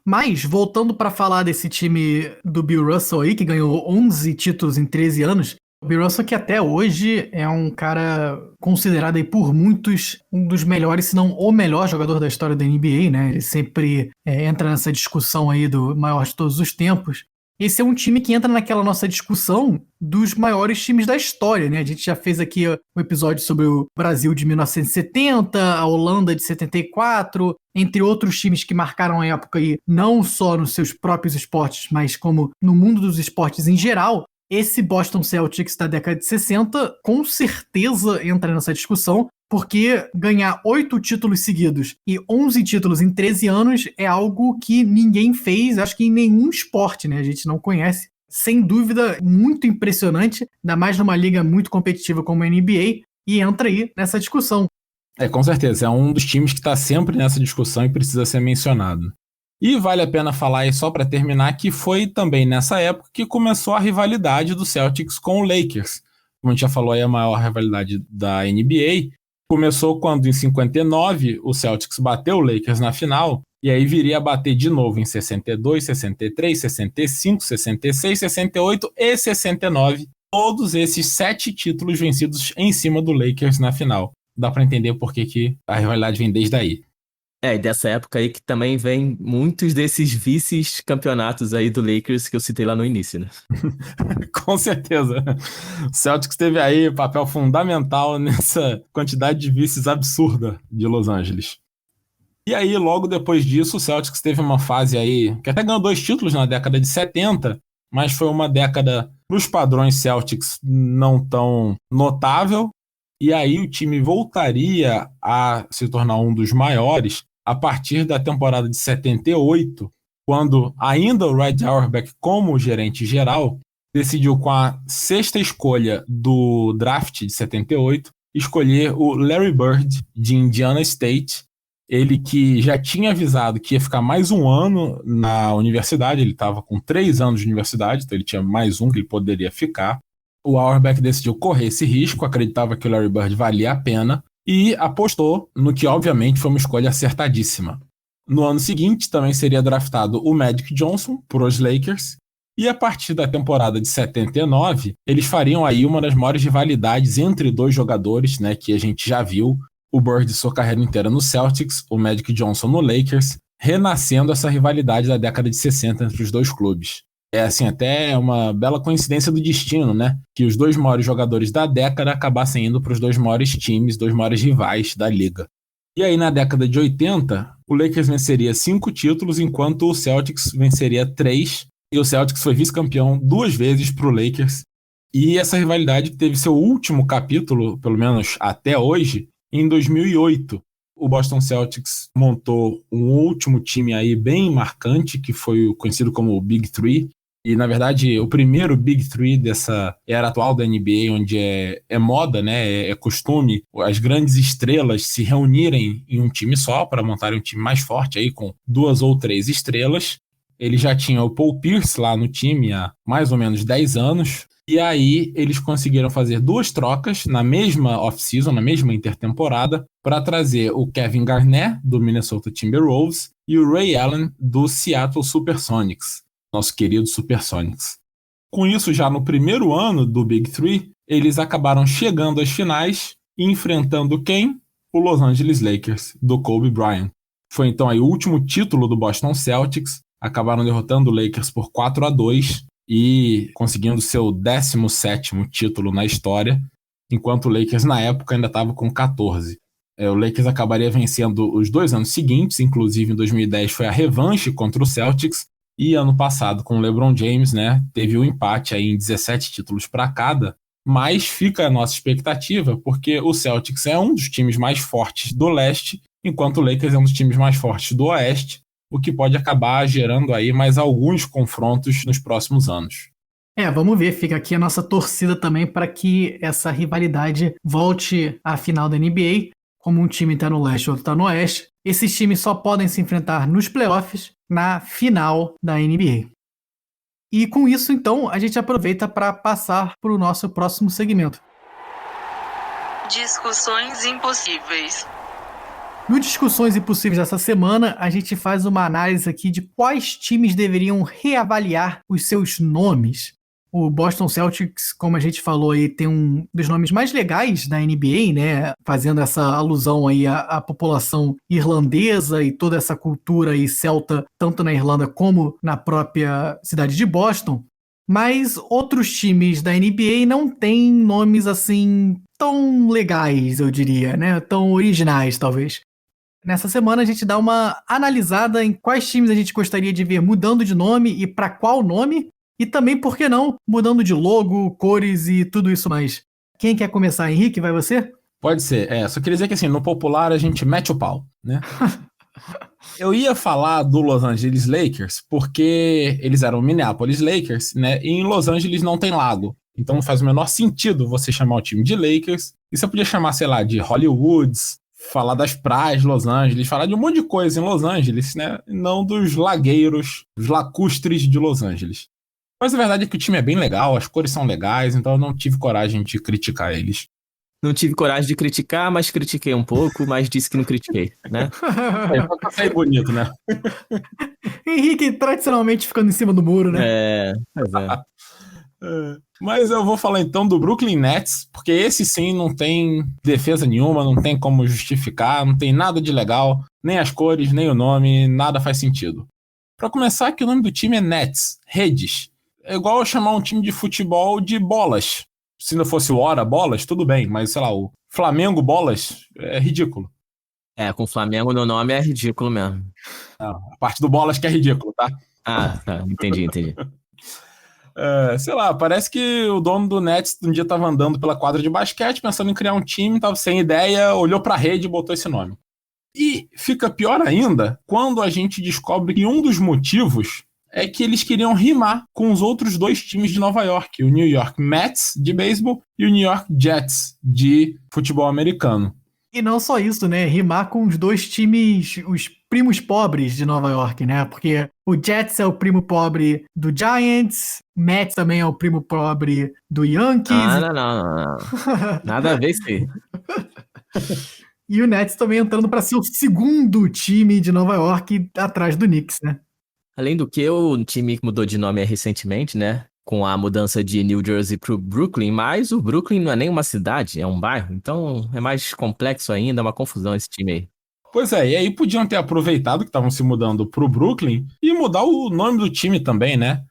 Mas, voltando para falar desse time do Bill Russell aí, que ganhou 11 títulos em 13 anos, o Bill Russell que até hoje é um cara considerado aí por muitos um dos melhores, se não o melhor jogador da história da NBA, né? Ele sempre entra nessa discussão aí do maior de todos os tempos. Esse é um time que entra naquela nossa discussão dos maiores times da história, né? A gente já fez aqui um episódio sobre o Brasil de 1970, a Holanda de 74, entre outros times que marcaram a época aí, não só nos seus próprios esportes, mas como no mundo dos esportes em geral. Esse Boston Celtics da década de 60 com certeza entra nessa discussão, porque ganhar 8 títulos seguidos e 11 títulos em 13 anos é algo que ninguém fez, acho que em nenhum esporte, né? A gente não conhece. Sem dúvida, muito impressionante, ainda mais numa liga muito competitiva como a NBA, e entra aí nessa discussão. Com certeza, é um dos times que está sempre nessa discussão e precisa ser mencionado. E vale a pena falar aí, só para terminar, que foi também nessa época que começou a rivalidade do Celtics com o Lakers. Como a gente já falou, aí a maior rivalidade da NBA começou quando, em 59, o Celtics bateu o Lakers na final, e aí viria a bater de novo em 62, 63, 65, 66, 68 e 69. Todos esses 7 títulos vencidos em cima do Lakers na final. Dá para entender por que a rivalidade vem desde aí. E dessa época aí que também vem muitos desses vice-campeonatos aí do Lakers que eu citei lá no início, né? Com certeza. O Celtics teve aí papel fundamental nessa quantidade de vices absurda de Los Angeles. E aí, logo depois disso, o Celtics teve uma fase aí que até ganhou 2 títulos na década de 70, mas foi uma década, nos padrões Celtics, não tão notável. E aí o time voltaria a se tornar um dos maiores a partir da temporada de 78, quando ainda o Red Auerbach, como gerente geral, decidiu com a 6ª escolha do draft de 78, escolher o Larry Bird, de Indiana State, ele que já tinha avisado que ia ficar mais um ano na universidade, ele estava com 3 anos de universidade, então ele tinha mais um que ele poderia ficar. O Auerbach decidiu correr esse risco, acreditava que o Larry Bird valia a pena e apostou no que, obviamente, foi uma escolha acertadíssima. No ano seguinte, também seria draftado o Magic Johnson para os Lakers e a partir da temporada de 79, eles fariam aí uma das maiores rivalidades entre 2 jogadores, né, que a gente já viu, o Bird sua carreira inteira no Celtics, o Magic Johnson no Lakers, renascendo essa rivalidade da década de 60 entre os 2 clubes. É assim, até uma bela coincidência do destino, né? Que os 2 maiores jogadores da década acabassem indo para os 2 maiores times, 2 maiores rivais da liga. E aí, na década de 80, o Lakers venceria 5 títulos, enquanto o Celtics venceria 3. E o Celtics foi vice-campeão 2 vezes para o Lakers. E essa rivalidade teve seu último capítulo, pelo menos até hoje, em 2008. O Boston Celtics montou um último time aí bem marcante, que foi o conhecido como o Big Three. E, na verdade, o primeiro Big Three dessa era atual da NBA, onde é moda, né? É costume as grandes estrelas se reunirem em um time só para montarem um time mais forte aí com 2 ou 3 estrelas. Ele já tinha o Paul Pierce lá no time há mais ou menos 10 anos. E aí eles conseguiram fazer 2 trocas na mesma off-season, na mesma intertemporada, para trazer o Kevin Garnett, do Minnesota Timberwolves, e o Ray Allen, do Seattle Supersonics. Nosso querido Supersonics. Com isso, já no primeiro ano do Big Three, eles acabaram chegando às finais e enfrentando quem? O Los Angeles Lakers, do Kobe Bryant. Foi então aí o último título do Boston Celtics, acabaram derrotando o Lakers por 4-2 e conseguindo seu 17º título na história, enquanto o Lakers na época ainda estava com 14. O Lakers acabaria vencendo os 2 anos seguintes, inclusive em 2010 foi a revanche contra o Celtics, e ano passado, com o LeBron James, né, teve um empate aí em 17 títulos para cada, mas fica a nossa expectativa, porque o Celtics é um dos times mais fortes do leste, enquanto o Lakers é um dos times mais fortes do oeste, o que pode acabar gerando aí mais alguns confrontos nos próximos anos. Vamos ver, fica aqui a nossa torcida também para que essa rivalidade volte à final da NBA, como um time está no leste e outro está no oeste. Esses times só podem se enfrentar nos playoffs, na final da NBA. E com isso, então, a gente aproveita para passar para o nosso próximo segmento. Discussões impossíveis. No Discussões Impossíveis dessa semana, a gente faz uma análise aqui de quais times deveriam reavaliar os seus nomes. O Boston Celtics, como a gente falou aí, tem um dos nomes mais legais da NBA, né? Fazendo essa alusão aí à população irlandesa e toda essa cultura aí celta, tanto na Irlanda como na própria cidade de Boston. Mas outros times da NBA não têm nomes assim tão legais, eu diria, né? Tão originais, talvez. Nessa semana a gente dá uma analisada em quais times a gente gostaria de ver mudando de nome e para qual nome. E também, por que não, mudando de logo, cores e tudo isso mais. Quem quer começar, Henrique? Vai você? Pode ser. Só queria dizer que assim, no popular a gente mete o pau, né? Eu ia falar do Los Angeles Lakers porque eles eram Minneapolis Lakers, né? E em Los Angeles não tem lago. Então não faz o menor sentido você chamar o time de Lakers. E você podia chamar, sei lá, de Hollywoods, falar das praias de Los Angeles, falar de um monte de coisa em Los Angeles, né? E não dos lagueiros, os lacustres de Los Angeles. Mas a verdade é que o time é bem legal, as cores são legais, então eu não tive coragem de criticar eles. Não tive coragem de criticar, mas critiquei um pouco, mas disse que não critiquei, né? Pra sair bonito, né? Henrique tradicionalmente ficando em cima do muro, né? Pois é. Mas eu vou falar então do Brooklyn Nets, porque esse sim não tem defesa nenhuma, não tem como justificar, não tem nada de legal, nem as cores, nem o nome, nada faz sentido. Pra começar, que o nome do time é Nets, redes. É igual eu chamar um time de futebol de bolas. Se não fosse o Hora Bolas, tudo bem, mas sei lá, o Flamengo Bolas é ridículo. Com o Flamengo no nome é ridículo mesmo. A parte do Bolas que é ridículo, tá? Tá, entendi. Sei lá, parece que o dono do Nets um dia tava andando pela quadra de basquete, pensando em criar um time, tava sem ideia, olhou pra rede e botou esse nome. E fica pior ainda quando a gente descobre que um dos motivos é que eles queriam rimar com os outros dois times de Nova York, o New York Mets, de beisebol, e o New York Jets, de futebol americano. E não só isso, né? Rimar com os dois times, os primos pobres de Nova York, né? Porque o Jets é o primo pobre do Giants, o Mets também é o primo pobre do Yankees. Não. Nada a ver isso aí. E o Nets também entrando para ser o segundo time de Nova York atrás do Knicks, né? Além do que, o time mudou de nome recentemente, né? Com a mudança de New Jersey pro Brooklyn, mas o Brooklyn não é nem uma cidade, é um bairro, então é mais complexo ainda, é uma confusão esse time aí. Pois é, e aí podiam ter aproveitado que estavam se mudando pro Brooklyn e mudar o nome do time também, né?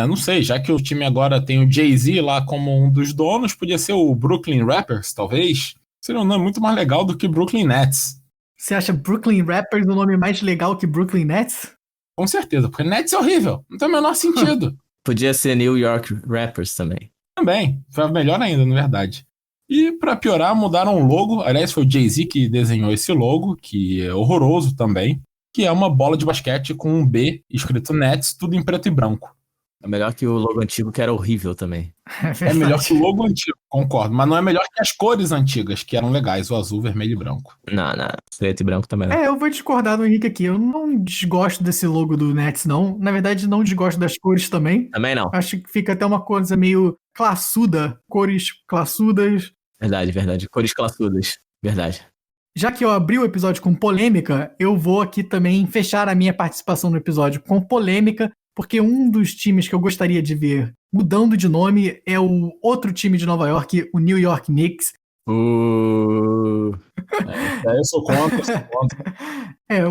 Não sei, já que o time agora tem o Jay-Z lá como um dos donos, podia ser o Brooklyn Rappers, talvez. Seria um nome muito mais legal do que Brooklyn Nets. Você acha Brooklyn Rappers um nome mais legal que Brooklyn Nets? Com certeza, porque Nets é horrível, não tem o menor sentido. Podia ser New York Rappers também. Também, foi melhor ainda, na verdade. E pra piorar, mudaram o logo, aliás foi o Jay-Z que desenhou esse logo, que é horroroso também, que é uma bola de basquete com um B escrito Nets, tudo em preto e branco. É melhor que o logo antigo, que era horrível também. É melhor que o logo antigo, concordo. Mas não é melhor que as cores antigas, que eram legais, o azul, vermelho e branco. Não, preto e branco também não. Eu vou discordar do Henrique aqui. Eu não desgosto desse logo do Nets, não. Na verdade, não desgosto das cores também. Também não. Acho que fica até uma coisa meio classuda. Cores classudas. Verdade. Cores classudas. Verdade. Já que eu abri o episódio com polêmica, eu vou aqui também fechar a minha participação no episódio com polêmica, porque um dos times que eu gostaria de ver mudando de nome é o outro time de Nova York, o New York Knicks. Eu sou contra.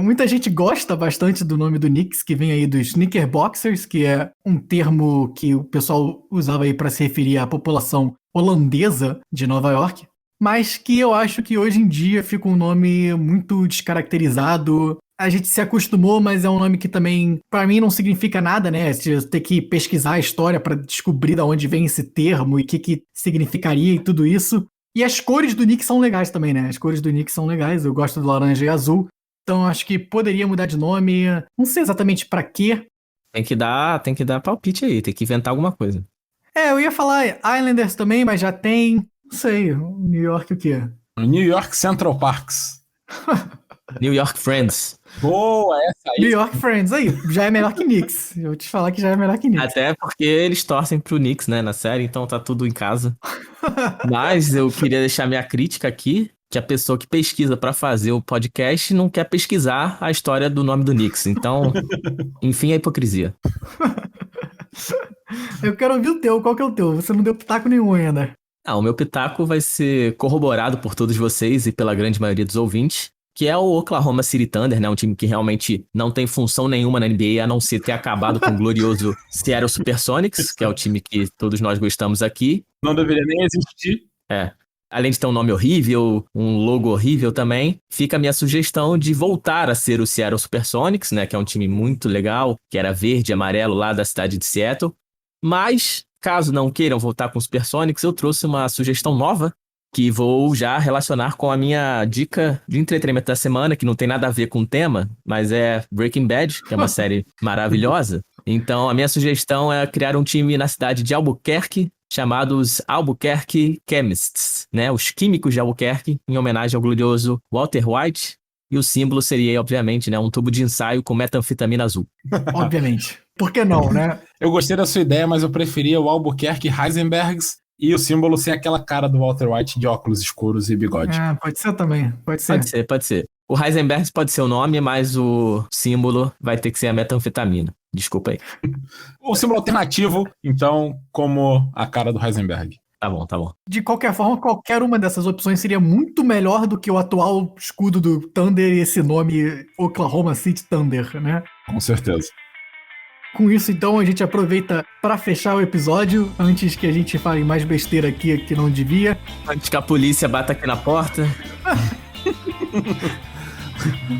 Muita gente gosta bastante do nome do Knicks, que vem aí dos Knickerboxers, que é um termo que o pessoal usava aí para se referir à população holandesa de Nova York, mas que eu acho que hoje em dia fica um nome muito descaracterizado. A gente se acostumou, mas é um nome que também, pra mim, não significa nada, né? Você tem que pesquisar a história pra descobrir de onde vem esse termo e o que significaria e tudo isso. E as cores do Knicks são legais também, né? As cores do Knicks são legais, eu gosto do laranja e azul. Então acho que poderia mudar de nome. Não sei exatamente pra quê. Tem que dar palpite aí, tem que inventar alguma coisa. Eu ia falar Islanders também, mas já tem. Não sei, New York o quê? New York Central Parks. New York Friends. Boa, essa New aí. York Friends, aí, já é melhor que Knicks. Eu vou te falar que já é melhor que Knicks. Até porque eles torcem pro Knicks, né, na série, então tá tudo em casa. Mas eu queria deixar minha crítica aqui, que a pessoa que pesquisa pra fazer o podcast não quer pesquisar a história do nome do Knicks. Então, enfim, a hipocrisia. Eu quero ouvir o teu, qual que é o teu? Você não deu pitaco nenhum ainda. Ah, o meu pitaco vai ser corroborado por todos vocês e pela grande maioria dos ouvintes, que é o Oklahoma City Thunder, né? Um time que realmente não tem função nenhuma na NBA, a não ser ter acabado com o glorioso Seattle Supersonics, que é o time que todos nós gostamos aqui. Não deveria nem existir. Além de ter um nome horrível, um logo horrível também, fica a minha sugestão de voltar a ser o Seattle Supersonics, né? Que é um time muito legal, que era verde e amarelo lá da cidade de Seattle. Mas, caso não queiram voltar com os Supersonics, eu trouxe uma sugestão nova, que vou já relacionar com a minha dica de entretenimento da semana, que não tem nada a ver com o tema, mas é Breaking Bad, que é uma série maravilhosa. Então, a minha sugestão é criar um time na cidade de Albuquerque, chamados Albuquerque Chemists, né? Os Químicos de Albuquerque, em homenagem ao glorioso Walter White. E o símbolo seria, obviamente, né, um tubo de ensaio com metanfetamina azul. Obviamente. Por que não, né? Eu gostei da sua ideia, mas eu preferia o Albuquerque Heisenbergs e o símbolo ser aquela cara do Walter White de óculos escuros e bigode. Ah, pode ser também. Pode ser. Pode ser. O Heisenberg pode ser o nome, mas o símbolo vai ter que ser a metanfetamina. Desculpa aí. O símbolo alternativo, então, como a cara do Heisenberg. Tá bom. De qualquer forma, qualquer uma dessas opções seria muito melhor do que o atual escudo do Thunder e esse nome Oklahoma City Thunder, né? Com certeza. Com isso, então, a gente aproveita para fechar o episódio, antes que a gente fale mais besteira aqui que não devia. Antes que a polícia bata aqui na porta.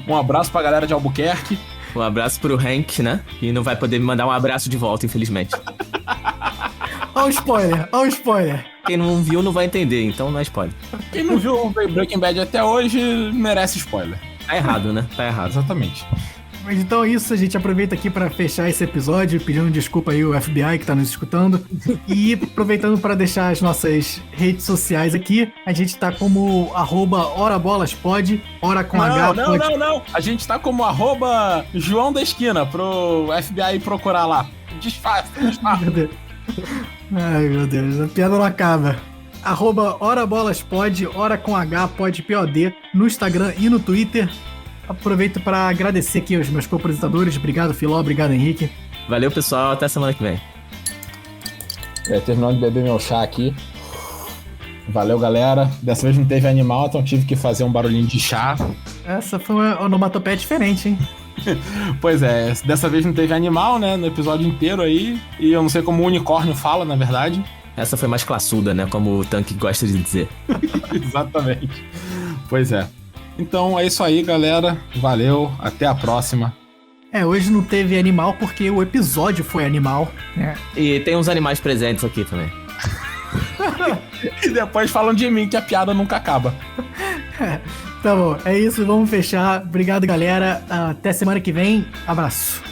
Um abraço pra galera de Albuquerque. Um abraço pro Hank, né? Que não vai poder me mandar um abraço de volta, infelizmente. Olha o spoiler. Quem não viu não vai entender, então não é spoiler. Quem não viu o Breaking Bad até hoje merece spoiler. Tá errado, né? Tá errado. Exatamente. Mas então é isso, a gente aproveita aqui para fechar esse episódio, pedindo desculpa aí ao FBI que tá nos escutando. E aproveitando para deixar as nossas redes sociais aqui, a gente tá como @orabolaspod, hora com H. Não. A gente tá como @João da Esquina pro FBI procurar lá. Disfarce. Meu Deus. Ai, meu Deus, a piada não acaba. @orabolaspod, hora com H, pod, POD, no Instagram e no Twitter. Aproveito para agradecer aqui aos meus co-apresentadores. Obrigado, Filó. Obrigado, Henrique. Valeu, pessoal. Até semana que vem. Terminando de beber meu chá aqui. Valeu, galera. Dessa vez não teve animal, então tive que fazer um barulhinho de chá. Essa foi uma onomatopeia diferente, hein? Pois é, dessa vez não teve animal, né? No episódio inteiro aí. E eu não sei como o unicórnio fala, na verdade. Essa foi mais classuda, né? Como o Tanque gosta de dizer. Exatamente. Pois é. Então é isso aí, galera. Valeu, até a próxima. Hoje não teve animal porque o episódio foi animal, né? E tem uns animais presentes aqui também. E depois falam de mim que a piada nunca acaba. Tá bom, é isso, vamos fechar. Obrigado, galera. Até semana que vem. Abraço.